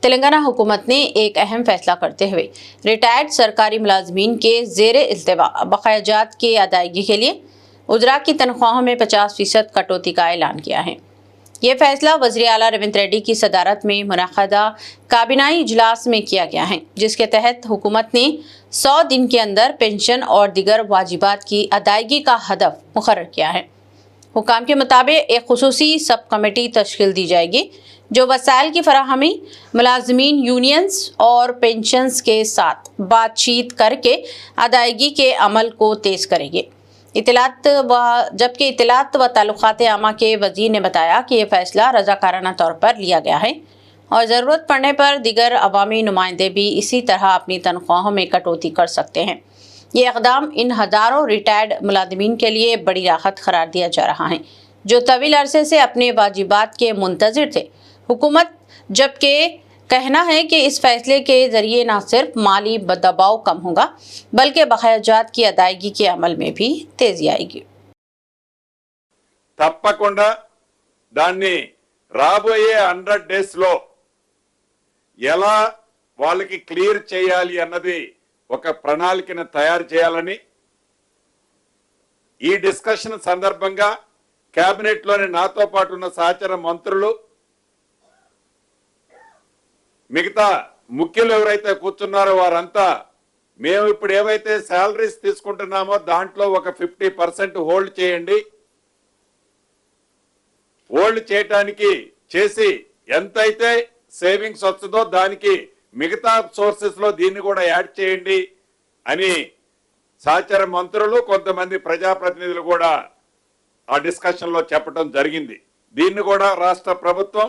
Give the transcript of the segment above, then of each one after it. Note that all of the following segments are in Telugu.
तेलंगाना हुकूमत ने एक अहम फैसला करते हुए रिटायर्ड सरकारी मुलाजमीन के ज़ेरे इल्तिवा बकायाजात की अदायगी के लिए उजरा की तनख्वाहों में 50% कटौती का ऐलान किया है। ये फैसला वज़ीर आला रेवंत रेड्डी की सदारत में मुनअक़दा काबीनाई इजलास में किया गया है, जिसके तहत हुकूमत ने 100 दिन के अंदर पेंशन और दीगर वाजिबात की अदायगी का हदफ मुकर्रर किया है। हुकाम के मुताबिक एक खुसूसी सब कमेटी तश्कील दी जाएगी जो वसाइल की फराहमी, मुलाजमीन यूनियंस और पेंशन्स के साथ बातचीत करके अदायगी के अमल को तेज़ करेगी। इतलात व ताल्लुकात आमा के वज़ीर ने बताया कि यह फैसला रज़ाकाराना तौर पर लिया गया है और ज़रूरत पड़ने पर दीगर अवामी नुमाइंदे भी इसी तरह अपनी तनख्वाहों में कटौती कर सकते हैं। ये इक़दाम इन हज़ारों रिटायर्ड मुलाज़मीन के लिए बड़ी राहत करार दिया जा रहा है जो तवील अरसे से अपने वाजिबात के मुंतज़िर थे। हुकूमत जबकि कहना है कि इस फैसले के जरिए न सिर्फ माली दबाव कम होगा बल्कि बकायाजात की अदायगी के अमल में भी तेजी आएगी। తప్పకుండా దాన్ని రాబోయే 100 డేస్ లో ఎలా వాళ్ళకి క్లియర్ చేయాలి అన్నది ఒక ప్రణాళికను తయారు చేయాలని ఈ డిస్కషన్ సందర్భంగా కేబినెట్ లోని నాతో పాటు ఉన్న సహచర మంత్రులు మిగతా ముఖ్యులు ఎవరైతే కూర్చున్నారో వారంతా మేము ఇప్పుడు ఏవైతే సాలరీస్ తీసుకుంటున్నామో దాంట్లో ఒక 50% హోల్డ్ చేయండి, హోల్డ్ చేయడానికి చేసి ఎంతైతే సేవింగ్స్ వస్తుందో దానికి మిగతా సోర్సెస్ లో దీన్ని కూడా యాడ్ చేయండి అని సహచర మంత్రులు కొంతమంది ప్రజాప్రతినిధులు కూడా ఆ డిస్కషన్ లో చెప్పడం జరిగింది। దీన్ని కూడా రాష్ట్ర ప్రభుత్వం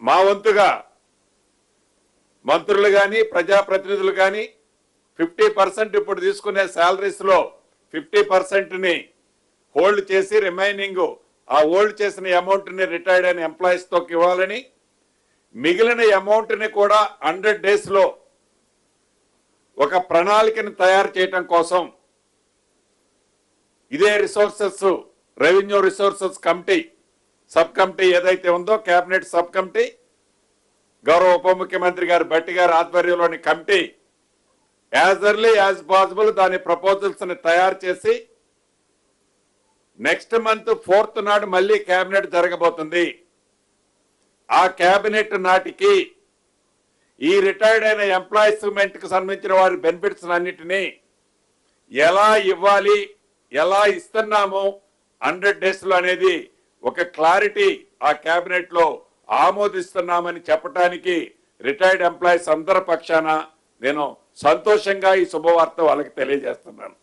మా వంతుగా మంత్రులు గాని ప్రజాప్రతినిధులు గాని 50% ఇప్పుడు తీసుకునే సాలరీస్ లో 50% ని హోల్డ్ చేసి రిమైనింగ్ ఆ హోల్డ్ చేసిన అమౌంట్ ని రిటైర్డ్ అయిన ఎంప్లాయీస్ తో ఇవ్వాలని, మిగిలిన అమౌంట్ ని కూడా 100 డేస్ లో ఒక ప్రణాళికను తయారు చేయడం కోసం ఇదే resources revenue resources committee sub committee ఏదైతే ఉందో కేబినెట్ సబ్ కమిటీ గౌరవ ఉప ముఖ్యమంత్రి గారు భట్టి గారి ఆధ్వర్యంలోని committee as early as possible దాని ప్రపోజల్స్ ని తయారు చేసి నెక్స్ట్ మంత్ 4th నాడు మళ్ళీ కేబినెట్ జరగబోతుంది। ఆ కేబినెట్ నాటికి ఈ రిటైర్డ్ అయిన ఎంప్లాయ్మెంట్ కి సంబంధించిన వారి బెనిఫిట్స్ అన్నిటినీ ఎలా ఇవ్వాలి, ఎలా ఇస్తున్నాము 100 డేస్ లో అనేది ఒక క్లారిటీ ఆ కేబినెట్ లో ఆమోదిస్తున్నామని చెప్పడానికి రిటైర్డ్ ఎంప్లాయీస్ అందరి పక్షాన నేను సంతోషంగా ఈ శుభవార్త వాళ్ళకి తెలియజేస్తున్నాను।